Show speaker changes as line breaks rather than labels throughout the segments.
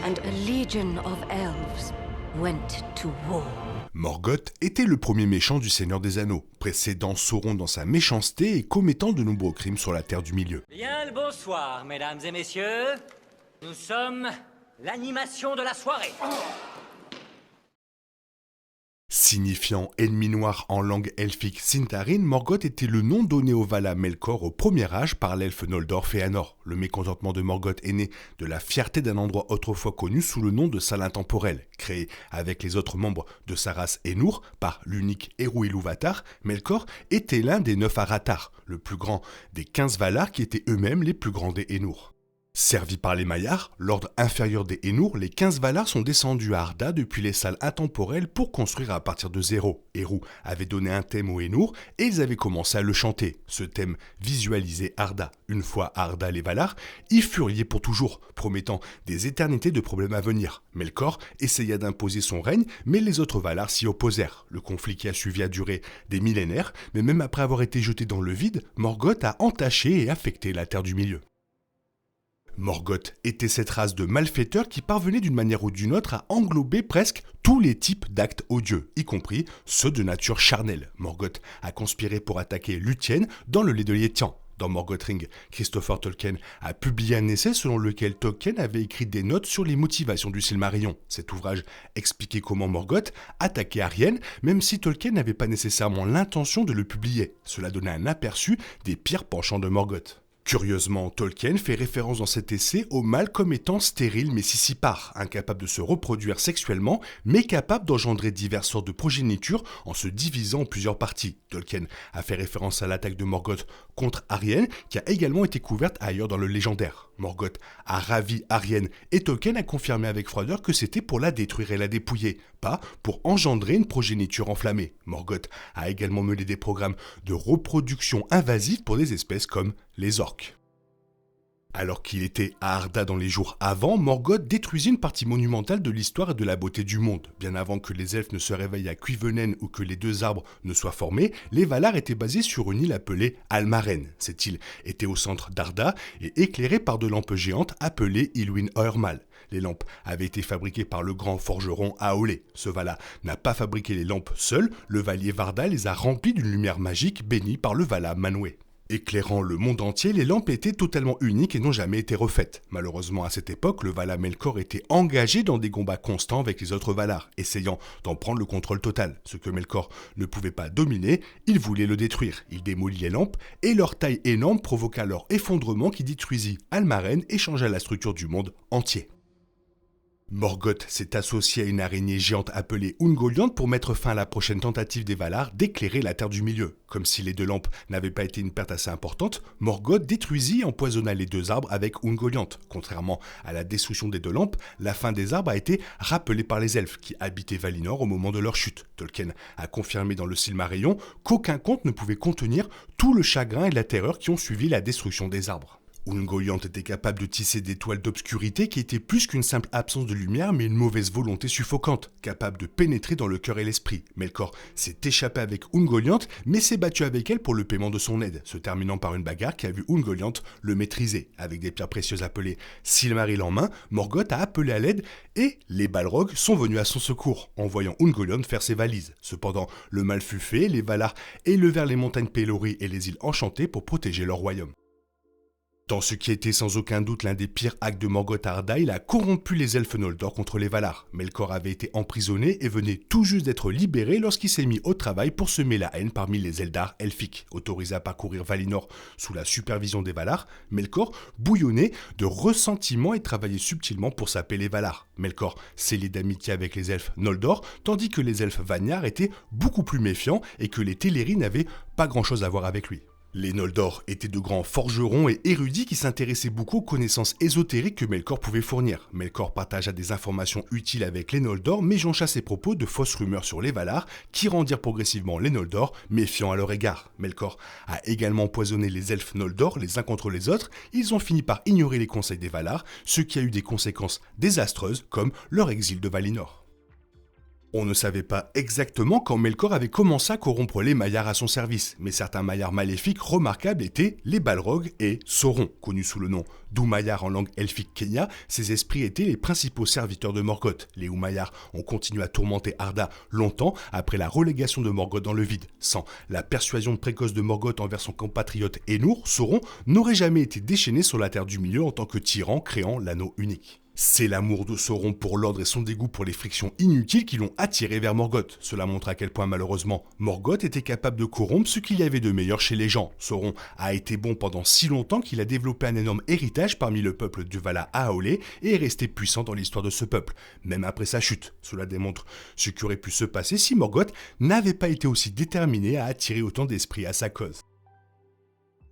and a legion of elves went to war.
Morgoth était le premier méchant du Seigneur des Anneaux, précédant Sauron dans sa méchanceté et commettant de nombreux crimes sur la Terre du Milieu.
Bien le bonsoir, mesdames et messieurs. Nous sommes l'animation de la soirée.
Signifiant ennemi noir en langue elfique Sindarin, Morgoth était le nom donné au Vala Melkor au premier âge par l'elfe Noldor Fëanor. Le mécontentement de Morgoth est né de la fierté d'un endroit autrefois connu sous le nom de salle intemporelle. Créé avec les autres membres de sa race Ainur par l'unique Eru Ilúvatar, Melkor était l'un des 9 Aratar, le plus grand des 15 Valar qui étaient eux-mêmes les plus grands des Ainur. Servis par les Maiar, l'ordre inférieur des Ainur, les 15 Valar sont descendus à Arda depuis les salles intemporelles pour construire à partir de zéro. Eru avait donné un thème aux Ainur et ils avaient commencé à le chanter. Ce thème visualisait Arda. Une fois à Arda, les Valar y furent liés pour toujours, promettant des éternités de problèmes à venir. Melkor essaya d'imposer son règne, mais les autres Valar s'y opposèrent. Le conflit qui a suivi a duré des millénaires, mais même après avoir été jeté dans le vide, Morgoth a entaché et affecté la Terre du Milieu. Morgoth était cette race de malfaiteurs qui parvenait d'une manière ou d'une autre à englober presque tous les types d'actes odieux, y compris ceux de nature charnelle. Morgoth a conspiré pour attaquer Lúthien dans le lait de Léthian. Dans Morgothring, Christopher Tolkien a publié un essai selon lequel Tolkien avait écrit des notes sur les motivations du Silmarillion. Cet ouvrage expliquait comment Morgoth attaquait Arienne, même si Tolkien n'avait pas nécessairement l'intention de le publier. Cela donnait un aperçu des pires penchants de Morgoth. Curieusement, Tolkien fait référence dans cet essai au mâle comme étant stérile mais sissipare, incapable de se reproduire sexuellement, mais capable d'engendrer diverses sortes de progéniture en se divisant en plusieurs parties. Tolkien a fait référence à l'attaque de Morgoth contre Arienne, qui a également été couverte ailleurs dans le légendaire. Morgoth a ravi Arienne et Tolkien a confirmé avec froideur que c'était pour la détruire et la dépouiller, pas pour engendrer une progéniture enflammée. Morgoth a également mené des programmes de reproduction invasive pour des espèces comme les orques. Alors qu'il était à Arda dans les jours avant, Morgoth détruisit une partie monumentale de l'histoire et de la beauté du monde. Bien avant que les elfes ne se réveillent à Cuivenen ou que les deux arbres ne soient formés, les Valar étaient basés sur une île appelée Almaren. Cette île était au centre d'Arda et éclairée par de lampes géantes appelées Ilwyn Oermal. Les lampes avaient été fabriquées par le grand forgeron Aolé. Ce Valar n'a pas fabriqué les lampes seul, le Valier Varda les a remplies d'une lumière magique bénie par le Vala Manwë. Éclairant le monde entier, les lampes étaient totalement uniques et n'ont jamais été refaites. Malheureusement, à cette époque, le Vala Melkor était engagé dans des combats constants avec les autres Valar, essayant d'en prendre le contrôle total. Ce que Melkor ne pouvait pas dominer, il voulait le détruire. Il démolit les lampes et leur taille énorme provoqua leur effondrement qui détruisit Almaren et changea la structure du monde entier. Morgoth s'est associé à une araignée géante appelée Ungoliant pour mettre fin à la prochaine tentative des Valar d'éclairer la Terre du Milieu. Comme si les deux lampes n'avaient pas été une perte assez importante, Morgoth détruisit et empoisonna les deux arbres avec Ungoliant. Contrairement à la destruction des deux lampes, la fin des arbres a été rappelée par les elfes qui habitaient Valinor au moment de leur chute. Tolkien a confirmé dans le Silmarillion qu'aucun conte ne pouvait contenir tout le chagrin et la terreur qui ont suivi la destruction des arbres. Ungoliant était capable de tisser des toiles d'obscurité qui étaient plus qu'une simple absence de lumière mais une mauvaise volonté suffocante, capable de pénétrer dans le cœur et l'esprit. Melkor s'est échappé avec Ungoliant mais s'est battu avec elle pour le paiement de son aide, se terminant par une bagarre qui a vu Ungoliant le maîtriser. Avec des pierres précieuses appelées Silmaril en main, Morgoth a appelé à l'aide et les Balrogs sont venus à son secours, en voyant Ungoliant faire ses valises. Cependant, le mal fut fait, les Valar élevèrent les montagnes Pelori et les îles Enchantées pour protéger leur royaume. Dans ce qui était sans aucun doute l'un des pires actes de Morgoth à Arda, il a corrompu les elfes Noldor contre les Valar. Melkor avait été emprisonné et venait tout juste d'être libéré lorsqu'il s'est mis au travail pour semer la haine parmi les Eldar elfiques. Autorisé à parcourir Valinor sous la supervision des Valar, Melkor bouillonnait de ressentiment et travaillait subtilement pour saper les Valar. Melkor s'est lié d'amitié avec les elfes Noldor, tandis que les elfes Vanyar étaient beaucoup plus méfiants et que les Teleri n'avaient pas grand-chose à voir avec lui. Les Noldor étaient de grands forgerons et érudits qui s'intéressaient beaucoup aux connaissances ésotériques que Melkor pouvait fournir. Melkor partagea des informations utiles avec les Noldor, mais joncha ses propos de fausses rumeurs sur les Valar, qui rendirent progressivement les Noldor méfiants à leur égard. Melkor a également empoisonné les elfes Noldor les uns contre les autres, ils ont fini par ignorer les conseils des Valar, ce qui a eu des conséquences désastreuses comme leur exil de Valinor. On ne savait pas exactement quand Melkor avait commencé à corrompre les Maillards à son service, mais certains Maillards maléfiques remarquables étaient les Balrogs et Sauron, connus sous le nom d'Umayyar en langue elfique kenya. Ces esprits étaient les principaux serviteurs de Morgoth. Les Umayyar ont continué à tourmenter Arda longtemps après la relégation de Morgoth dans le vide. Sans la persuasion précoce de Morgoth envers son compatriote Énour, Sauron n'aurait jamais été déchaîné sur la Terre du Milieu en tant que tyran créant l'anneau unique. C'est l'amour de Sauron pour l'ordre et son dégoût pour les frictions inutiles qui l'ont attiré vers Morgoth. Cela montre à quel point malheureusement Morgoth était capable de corrompre ce qu'il y avait de meilleur chez les gens. Sauron a été bon pendant si longtemps qu'il a développé un énorme héritage parmi le peuple du Vala Aolé et est resté puissant dans l'histoire de ce peuple, même après sa chute. Cela démontre ce qui aurait pu se passer si Morgoth n'avait pas été aussi déterminé à attirer autant d'esprits à sa cause.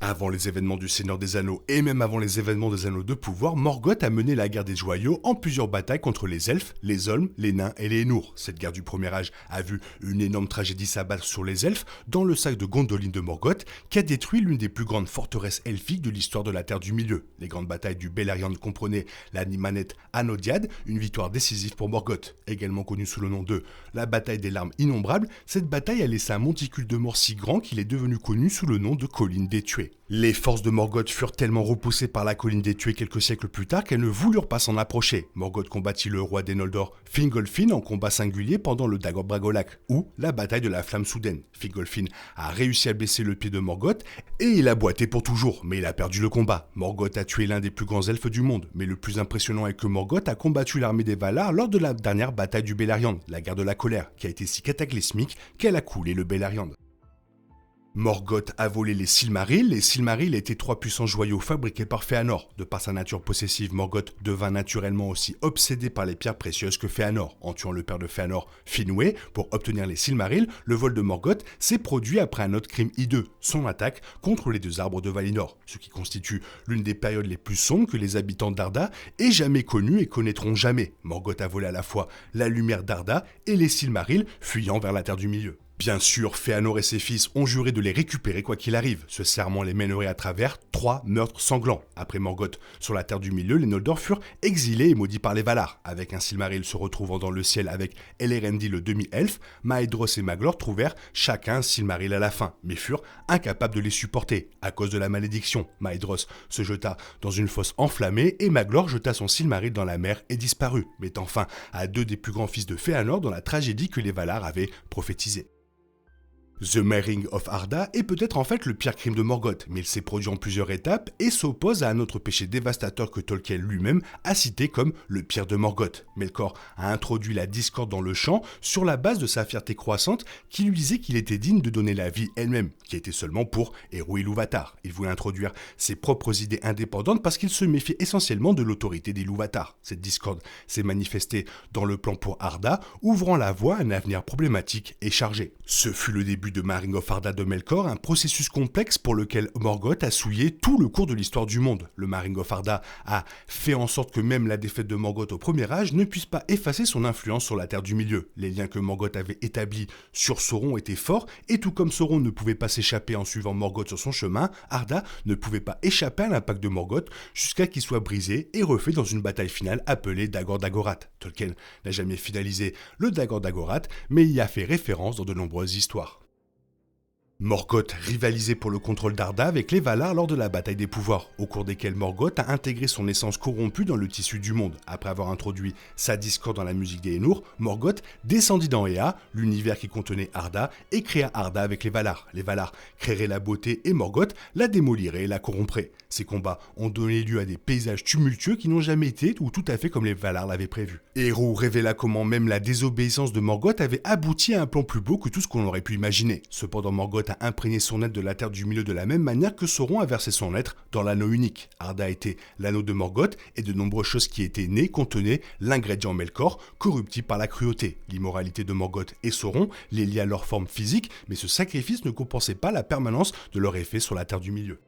Avant les événements du Seigneur des Anneaux et même avant les événements des Anneaux de Pouvoir, Morgoth a mené la guerre des Joyaux en plusieurs batailles contre les elfes, les Olmes, les nains et les Ainur. Cette guerre du Premier Âge a vu une énorme tragédie s'abattre sur les elfes dans le sac de Gondolin de Morgoth qui a détruit l'une des plus grandes forteresses elfiques de l'histoire de la Terre du Milieu. Les grandes batailles du Beleriand comprenaient la Nymaneth Anodiad, une victoire décisive pour Morgoth. Également connue sous le nom de la bataille des larmes innombrables, cette bataille a laissé un monticule de mort si grand qu'il est devenu connu sous le nom de colline des tués. Les forces de Morgoth furent tellement repoussées par la colline des tués quelques siècles plus tard qu'elles ne voulurent pas s'en approcher. Morgoth combattit le roi des Noldor, Fingolfin, en combat singulier pendant le Dagor Bragolac, ou la bataille de la flamme soudaine. Fingolfin a réussi à blesser le pied de Morgoth et il a boité pour toujours, mais il a perdu le combat. Morgoth a tué l'un des plus grands elfes du monde, mais le plus impressionnant est que Morgoth a combattu l'armée des Valar lors de la dernière bataille du Beleriand, la guerre de la colère, qui a été si cataclysmique qu'elle a coulé le Beleriand. Morgoth a volé les Silmarils. Les Silmarils étaient trois puissants joyaux fabriqués par Fëanor. De par sa nature possessive, Morgoth devint naturellement aussi obsédé par les pierres précieuses que Fëanor. En tuant le père de Fëanor, Finwë, pour obtenir les Silmarils, le vol de Morgoth s'est produit après un autre crime hideux, son attaque contre les deux arbres de Valinor, ce qui constitue l'une des périodes les plus sombres que les habitants d'Arda aient jamais connues et connaîtront jamais. Morgoth a volé à la fois la lumière d'Arda et les Silmarils, fuyant vers la Terre du Milieu. Bien sûr, Fëanor et ses fils ont juré de les récupérer quoi qu'il arrive. Ce serment les mènerait à travers 3 meurtres sanglants. Après Morgoth, sur la Terre du Milieu, les Noldor furent exilés et maudits par les Valar. Avec un Silmaril se retrouvant dans le ciel avec Elrendil le demi-elfe, Maedhros et Maglor trouvèrent chacun un Silmaril à la fin, mais furent incapables de les supporter. À cause de la malédiction, Maedhros se jeta dans une fosse enflammée et Maglor jeta son Silmaril dans la mer et disparut, mettant fin à deux des plus grands fils de Fëanor dans la tragédie que les Valar avaient prophétisée. The Marrying of Arda est peut-être en fait le pire crime de Morgoth, mais il s'est produit en plusieurs étapes et s'oppose à un autre péché dévastateur que Tolkien lui-même a cité comme le pire de Morgoth. Melkor a introduit la discorde dans le champ sur la base de sa fierté croissante qui lui disait qu'il était digne de donner la vie elle-même, qui était seulement pour Eru Ilúvatar. Il voulait introduire ses propres idées indépendantes parce qu'il se méfiait essentiellement de l'autorité des Ilúvatar. Cette discorde s'est manifestée dans le plan pour Arda, ouvrant la voie à un avenir problématique et chargé. Ce fut le début de Marrying of Arda de Melkor, un processus complexe pour lequel Morgoth a souillé tout le cours de l'histoire du monde. Le Marrying of Arda a fait en sorte que même la défaite de Morgoth au Premier Âge ne puisse pas effacer son influence sur la Terre du Milieu. Les liens que Morgoth avait établis sur Sauron étaient forts, et tout comme Sauron ne pouvait pas s'échapper en suivant Morgoth sur son chemin, Arda ne pouvait pas échapper à l'impact de Morgoth jusqu'à qu'il soit brisé et refait dans une bataille finale appelée Dagor Dagorath. Tolkien n'a jamais finalisé le Dagor Dagorath, mais y a fait référence dans de nombreuses histoires. Morgoth rivalisait pour le contrôle d'Arda avec les Valar lors de la bataille des pouvoirs, au cours desquels Morgoth a intégré son essence corrompue dans le tissu du monde. Après avoir introduit sa discorde dans la musique des Ainur, Morgoth descendit dans Ea, l'univers qui contenait Arda, et créa Arda avec les Valar. Les Valar créeraient la beauté et Morgoth la démolirait et la corromprait. Ces combats ont donné lieu à des paysages tumultueux qui n'ont jamais été ou tout à fait comme les Valar l'avaient prévu. Eru révéla comment même la désobéissance de Morgoth avait abouti à un plan plus beau que tout ce qu'on aurait pu imaginer. Cependant, Morgoth a imprégné son être de la Terre du Milieu de la même manière que Sauron a versé son être dans l'anneau unique. Arda était l'anneau de Morgoth et de nombreuses choses qui étaient nées contenaient l'ingrédient Melkor, corruptible par la cruauté. L'immoralité de Morgoth et Sauron les liait à leur forme physique, mais ce sacrifice ne compensait pas la permanence de leur effet sur la Terre du Milieu.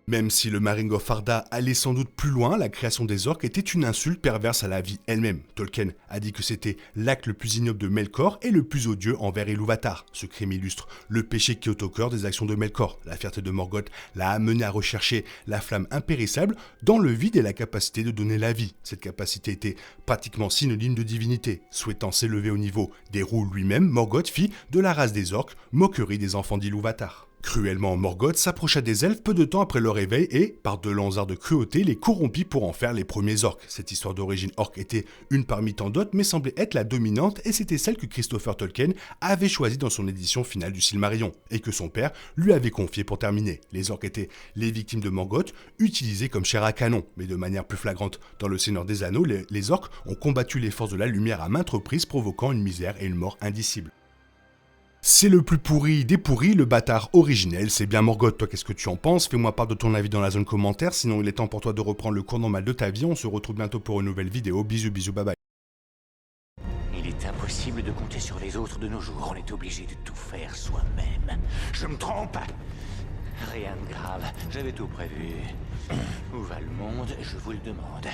Même si le Maring of Arda allait sans doute plus loin, la création des orques était une insulte perverse à la vie elle-même. Tolkien a dit que c'était l'acte le plus ignoble de Melkor et le plus odieux envers Ilúvatar. Ce crime illustre le péché qui est au cœur des actions de Melkor. La fierté de Morgoth l'a amené à rechercher la flamme impérissable dans le vide et la capacité de donner la vie. Cette capacité était pratiquement synonyme de divinité. Souhaitant s'élever au niveau d'Érû lui-même, Morgoth fit de la race des orques moquerie des enfants d'Ilúvatar. Cruellement, Morgoth s'approcha des elfes peu de temps après leur réveil et, par de longs arts de cruauté, les corrompit pour en faire les premiers orques. Cette histoire d'origine orque était une parmi tant d'autres, mais semblait être la dominante et c'était celle que Christopher Tolkien avait choisie dans son édition finale du Silmarillion, et que son père lui avait confiée pour terminer. Les orques étaient les victimes de Morgoth, utilisées comme chair à canon, mais de manière plus flagrante. Dans le Seigneur des Anneaux, les orques ont combattu les forces de la lumière à maintes reprises, provoquant une misère et une mort indicibles. C'est le plus pourri des pourris, le bâtard originel, c'est bien Morgoth. Toi, qu'est-ce que tu en penses? Fais-moi part de ton avis dans la zone commentaire, sinon il est temps pour toi de reprendre le cours normal de ta vie. On se retrouve bientôt pour une nouvelle vidéo. Bisous, bisous, bye bye.
Il est impossible de compter sur les autres de nos jours, on est obligé de tout faire soi-même. Je me trompe?
Rien de grave, j'avais tout prévu.
Où va le monde, je vous le demande.